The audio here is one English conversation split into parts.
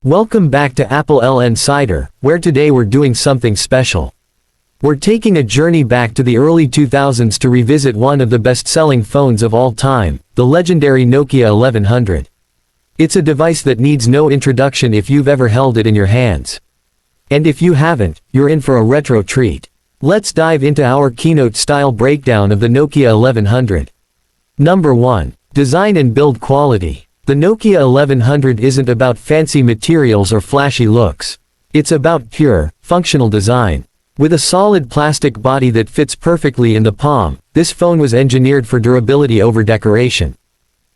Welcome back to applelnsider, where today we're doing something special. We're taking a journey back to the early 2000s to revisit one of the best-selling phones of all time, the legendary Nokia 1100. It's a device that needs no introduction if you've ever held it in your hands. And if you haven't, you're in for a retro treat. Let's dive into our keynote-style breakdown of the Nokia 1100. Number 1. Design and build quality. The Nokia 1100 isn't about fancy materials or flashy looks. It's about pure, functional design. With a solid plastic body that fits perfectly in the palm, this phone was engineered for durability over decoration.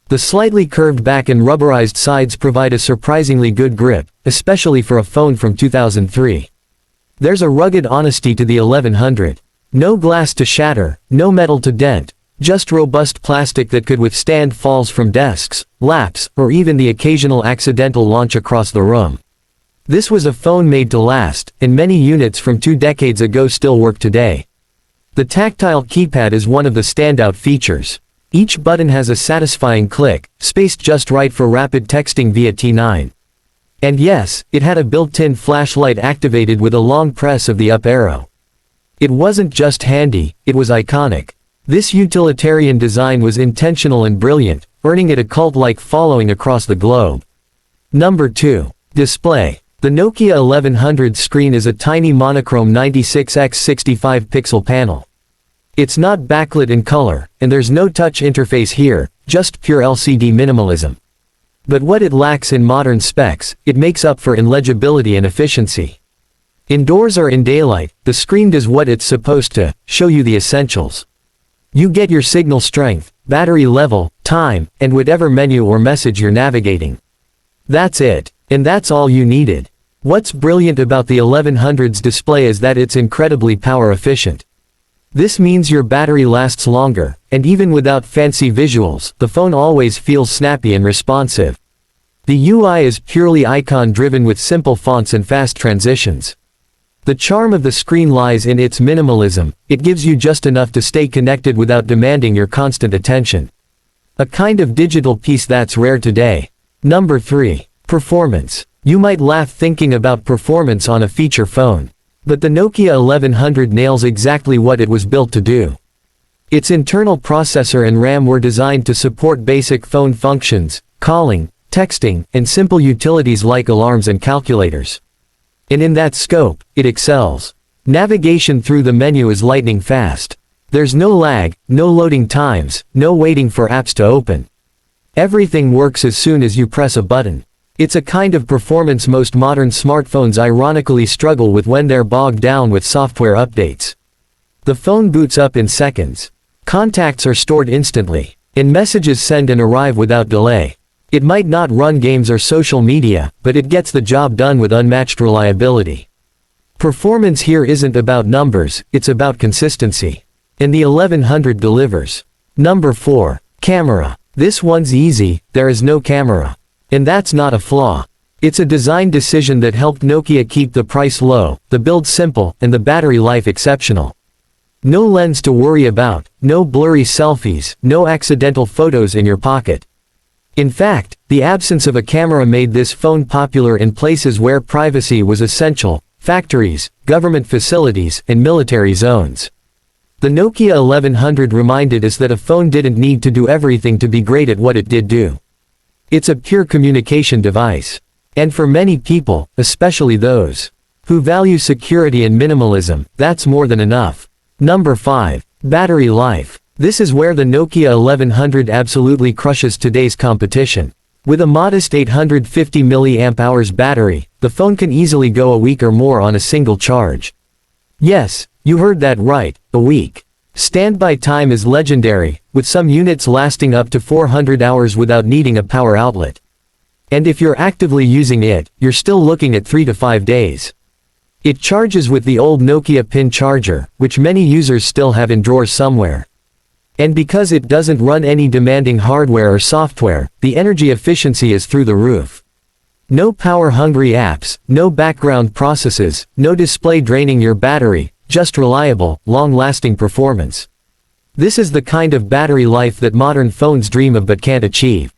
The slightly curved back and rubberized sides provide a surprisingly good grip, especially for a phone from 2003. There's a rugged honesty to the 1100. No glass to shatter, no metal to dent. Just robust plastic that could withstand falls from desks, laps, or even the occasional accidental launch across the room. This was a phone made to last, and many units from 2 decades ago still work today. The tactile keypad is one of the standout features. Each button has a satisfying click, spaced just right for rapid texting via T9. And yes, it had a built-in flashlight activated with a long press of the up arrow. It wasn't just handy, it was iconic. This utilitarian design was intentional and brilliant, earning it a cult-like following across the globe. Number 2. Display. The Nokia 1100 screen is a tiny monochrome 96x65 pixel panel. It's not backlit in color, and there's no touch interface here, just pure LCD minimalism. But what it lacks in modern specs, it makes up for in legibility and efficiency. Indoors or in daylight, the screen does what it's supposed to, show you the essentials. You get your signal strength, battery level, time, and whatever menu or message you're navigating. That's it. And that's all you needed. What's brilliant about the 1100's display is that it's incredibly power efficient. This means your battery lasts longer, and even without fancy visuals, the phone always feels snappy and responsive. The UI is purely icon-driven with simple fonts and fast transitions. The charm of the screen lies in its minimalism. It gives you just enough to stay connected without demanding your constant attention. A kind of digital peace that's rare today. Number 3. Performance. You might laugh thinking about performance on a feature phone. But the Nokia 1100 nails exactly what it was built to do. Its internal processor and RAM were designed to support basic phone functions, calling, texting, and simple utilities like alarms and calculators. And in that scope, it excels. Navigation through the menu is lightning fast. There's no lag, no loading times, no waiting for apps to open. Everything works as soon as you press a button. It's a kind of performance most modern smartphones ironically struggle with when they're bogged down with software updates. The phone boots up in seconds. Contacts are stored instantly, and messages send and arrive without delay. It might not run games or social media, but it gets the job done with unmatched reliability. Performance here isn't about numbers, it's about consistency. And the 1100 delivers. Number 4. Camera. This one's easy, there is no camera. And that's not a flaw. It's a design decision that helped Nokia keep the price low, the build simple, and the battery life exceptional. No lens to worry about, no blurry selfies, no accidental photos in your pocket. In fact, the absence of a camera made this phone popular in places where privacy was essential: factories, government facilities, and military zones. The Nokia 1100 reminded us that a phone didn't need to do everything to be great at what it did do. It's a pure communication device. And for many people, especially those who value security and minimalism, that's more than enough. Number 5. Battery life. This is where the Nokia 1100 absolutely crushes today's competition. With a modest 850 mAh battery, the phone can easily go a week or more on a single charge. Yes, you heard that right, a week. Standby time is legendary, with some units lasting up to 400 hours without needing a power outlet. And if you're actively using it, you're still looking at 3 to 5 days. It charges with the old Nokia pin charger, which many users still have in drawers somewhere. And because it doesn't run any demanding hardware or software, the energy efficiency is through the roof. No power-hungry apps, no background processes, no display draining your battery, just reliable, long-lasting performance. This is the kind of battery life that modern phones dream of but can't achieve.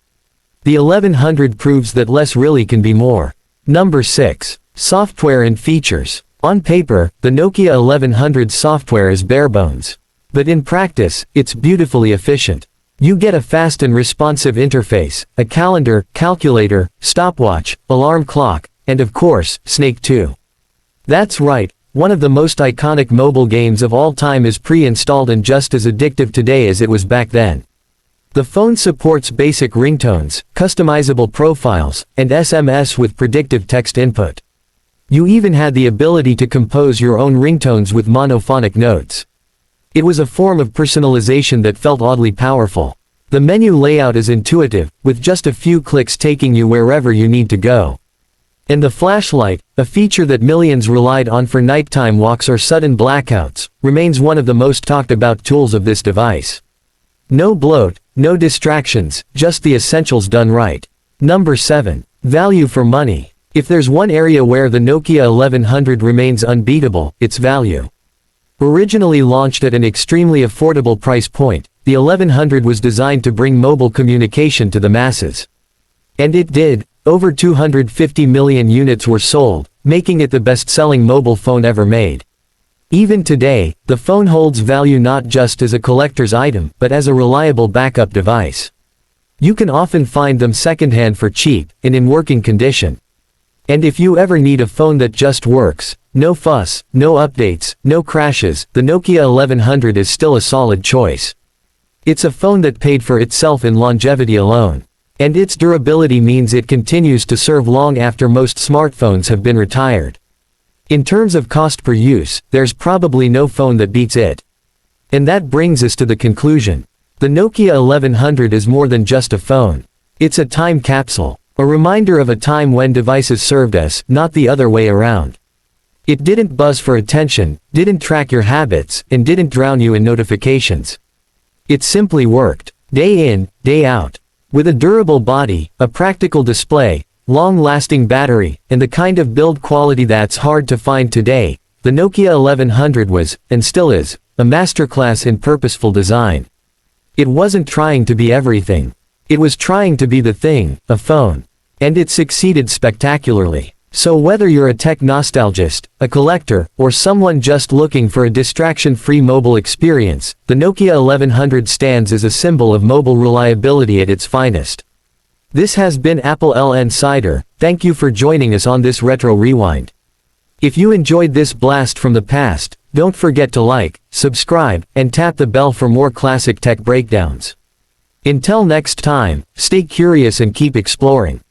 The 1100 proves that less really can be more. Number 6. Software and features. On paper, the Nokia 1100's software is barebones. But in practice, it's beautifully efficient. You get a fast and responsive interface, a calendar, calculator, stopwatch, alarm clock, and of course, Snake 2. That's right, one of the most iconic mobile games of all time is pre-installed and just as addictive today as it was back then. The phone supports basic ringtones, customizable profiles, and SMS with predictive text input. You even had the ability to compose your own ringtones with monophonic notes. It was a form of personalization that felt oddly powerful. The menu layout is intuitive, with just a few clicks taking you wherever you need to go. And the flashlight, a feature that millions relied on for nighttime walks or sudden blackouts, remains one of the most talked about tools of this device. No bloat, no distractions, just the essentials done right. Number 7. Value for money. If there's one area where the Nokia 1100 remains unbeatable, it's value. Originally launched at an extremely affordable price point, the 1100 was designed to bring mobile communication to the masses. And it did. Over 250 million units were sold, making it the best-selling mobile phone ever made. Even today, the phone holds value not just as a collector's item, but as a reliable backup device. You can often find them secondhand for cheap, and in working condition. And if you ever need a phone that just works, no fuss, no updates, no crashes, the Nokia 1100 is still a solid choice. It's a phone that paid for itself in longevity alone. And its durability means it continues to serve long after most smartphones have been retired. In terms of cost per use, there's probably no phone that beats it. And that brings us to the conclusion. The Nokia 1100 is more than just a phone. It's a time capsule. A reminder of a time when devices served us, not the other way around. It didn't buzz for attention, didn't track your habits, and didn't drown you in notifications. It simply worked. Day in, day out. With a durable body, a practical display, long-lasting battery, and the kind of build quality that's hard to find today, the Nokia 1100 was, and still is, a masterclass in purposeful design. It wasn't trying to be everything. It was trying to be the thing, a phone. And it succeeded spectacularly. So whether you're a tech nostalgist, a collector, or someone just looking for a distraction-free mobile experience, the Nokia 1100 stands as a symbol of mobile reliability at its finest. This has been applelnsider. Thank you for joining us on this retro rewind. If you enjoyed this blast from the past, don't forget to like, subscribe, and tap the bell for more classic tech breakdowns. Until next time, stay curious and keep exploring.